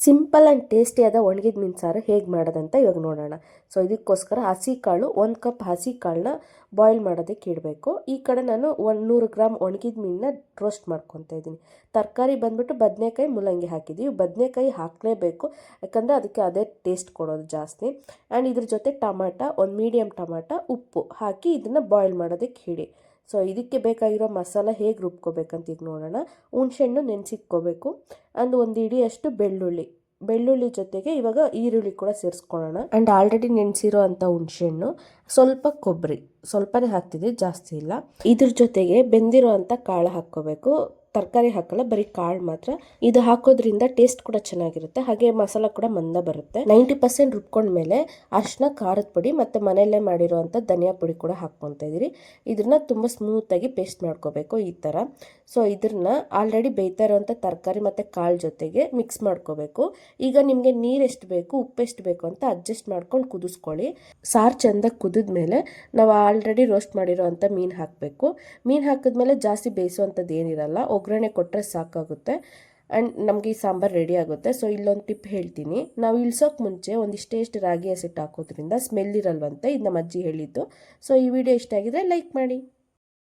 Simple and ಟೇಸ್ಟಿಯಾದ ಒಣಗಿದ ಮೀನು ಸಾರು ಹೇಗೆ ಮಾಡೋದಂತ ಇವಾಗ ನೋಡೋಣ. ಸೊ ಇದಕ್ಕೋಸ್ಕರ ಹಸಿ ಕಾಳು 1 ಕಪ್ ಹಸಿ ಕಾಳನ್ನ ಬಾಯ್ಲ್ ಮಾಡೋದಕ್ಕೆ ಇಡಬೇಕು. ಈ ಕಡೆ ನಾನು 100 ಗ್ರಾಮ್ ಒಣಗಿದ ಮೀನನ್ನ ರೋಸ್ಟ್ ಮಾಡ್ಕೊತಾ ಇದ್ದೀನಿ. ತರಕಾರಿ ಬಂದ್ಬಿಟ್ಟು ಬದನೆಕಾಯಿ, ಮೂಲಂಗಿ ಹಾಕಿದ್ದೀವಿ. ಬದನೆಕಾಯಿ ಹಾಕಲೇಬೇಕು, ಯಾಕಂದರೆ ಅದಕ್ಕೆ ಅದೇ ಟೇಸ್ಟ್ ಕೊಡೋದು ಜಾಸ್ತಿ. ಆ್ಯಂಡ್ ಇದ್ರ ಜೊತೆ ಟಮಾಟ, ಒಂದು ಮೀಡಿಯಮ್ ಟಮಾಟ, ಉಪ್ಪು ಹಾಕಿ ಇದನ್ನು ಬಾಯ್ಲ್ ಮಾಡೋದಕ್ಕೆ ಇಡಿ. ಸೊ ಇದಕ್ಕೆ ಬೇಕಾಗಿರೋ ಮಸಾಲ ಹೇಗೆ ರುಬ್ಕೋಬೇಕಂತ ಈಗ ನೋಡೋಣ. ಹುಣಸೆಹಣ್ಣು ನೆನೆಸಿಟ್ಕೋಬೇಕು. ಆ್ಯಂಡ್ ಒಂದು ಇಡಿಯಷ್ಟು ಬೆಳ್ಳುಳ್ಳಿ ಜೊತೆಗೆ ಇವಾಗ ಈರುಳ್ಳಿ ಕೂಡ ಸೇರಿಸ್ಕೊಳ್ಳೋಣ. ಆ್ಯಂಡ್ ಆಲ್ರೆಡಿ ನೆನೆಸಿರೋ ಅಂಥ ಹುಣಸೆಹಣ್ಣು, ಸ್ವಲ್ಪ ಕೊಬ್ಬರಿ, ಸ್ವಲ್ಪನೇ ಹಾಕ್ತಿದ್ದೆ, ಜಾಸ್ತಿ ಇಲ್ಲ. ಇದ್ರ ಜೊತೆಗೆ ಬೆಂದಿರೋ ಅಂಥ ಕಾಳು ಹಾಕ್ಕೋಬೇಕು. ತರಕಾರಿ ಹಾಕಲ್ಲ, ಬರೀ ಕಾಳು ಮಾತ್ರ. ಇದು ಹಾಕೋದ್ರಿಂದ ಟೇಸ್ಟ್ ಕೂಡ ಚೆನ್ನಾಗಿರುತ್ತೆ, ಹಾಗೆ ಮಸಾಲ ಕೂಡ ಮಂದ ಬರುತ್ತೆ. 90% ರುಬ್ಕೊಂಡ್ಮೇಲೆ ಅರಿಶಿನ, ಖಾರದ ಪುಡಿ ಮತ್ತು ಮನೆಯಲ್ಲೇ ಮಾಡಿರೋವಂಥ ಧನಿಯಾ ಪುಡಿ ಕೂಡ ಹಾಕ್ಕೊತಾ ಇದ್ದೀರಿ. ಇದನ್ನ ತುಂಬ ಸ್ಮೂತಾಗಿ ಪೇಸ್ಟ್ ಮಾಡ್ಕೋಬೇಕು ಈ ಥರ. ಸೊ ಇದನ್ನ ಆಲ್ರೆಡಿ ಬೇಯ್ತಾ ಇರೋವಂಥ ತರಕಾರಿ ಮತ್ತು ಕಾಳು ಜೊತೆಗೆ ಮಿಕ್ಸ್ ಮಾಡ್ಕೋಬೇಕು. ಈಗ ನಿಮಗೆ ನೀರು ಎಷ್ಟು ಬೇಕು, ಉಪ್ಪು ಎಷ್ಟು ಬೇಕು ಅಂತ ಅಡ್ಜಸ್ಟ್ ಮಾಡ್ಕೊಂಡು ಕುದಿಸ್ಕೊಳ್ಳಿ. ಸಾರು ಚೆಂದಾಗಿ ಕುದಿದ್ಮೇಲೆ ನಾವು ಆಲ್ರೆಡಿ ರೋಸ್ಟ್ ಮಾಡಿರೋ ಅಂಥ ಮೀನು ಹಾಕಬೇಕು. ಮೀನು ಹಾಕಿದ್ಮೇಲೆ ಜಾಸ್ತಿ ಬೇಯಿಸುವಂಥದ್ದು ಏನಿರಲ್ಲ, ಒಗ್ಗರಣೆ ಕೊಟ್ಟರೆ ಸಾಕಾಗುತ್ತೆ. ಆ್ಯಂಡ್ ನಮಗೆ ಈ ಸಾಂಬಾರು ರೆಡಿ ಆಗುತ್ತೆ. ಸೊ ಇಲ್ಲೊಂದು ಟಿಪ್ ಹೇಳ್ತೀನಿ. ನಾವು ಇಳಿಸೋಕೆ ಮುಂಚೆ ಒಂದಿಷ್ಟು ರಾಗಿ ಹಸಿಟ್ಟು ಹಾಕೋದ್ರಿಂದ ಸ್ಮೆಲ್ ಇರಲ್ವಂತೆ, ಇದು ನಮ್ಮ ಅಜ್ಜಿ ಹೇಳಿದ್ದು. ಸೊ ಈ ವಿಡಿಯೋ ಇಷ್ಟ ಆಗಿದ್ರೆ ಲೈಕ್ ಮಾಡಿ.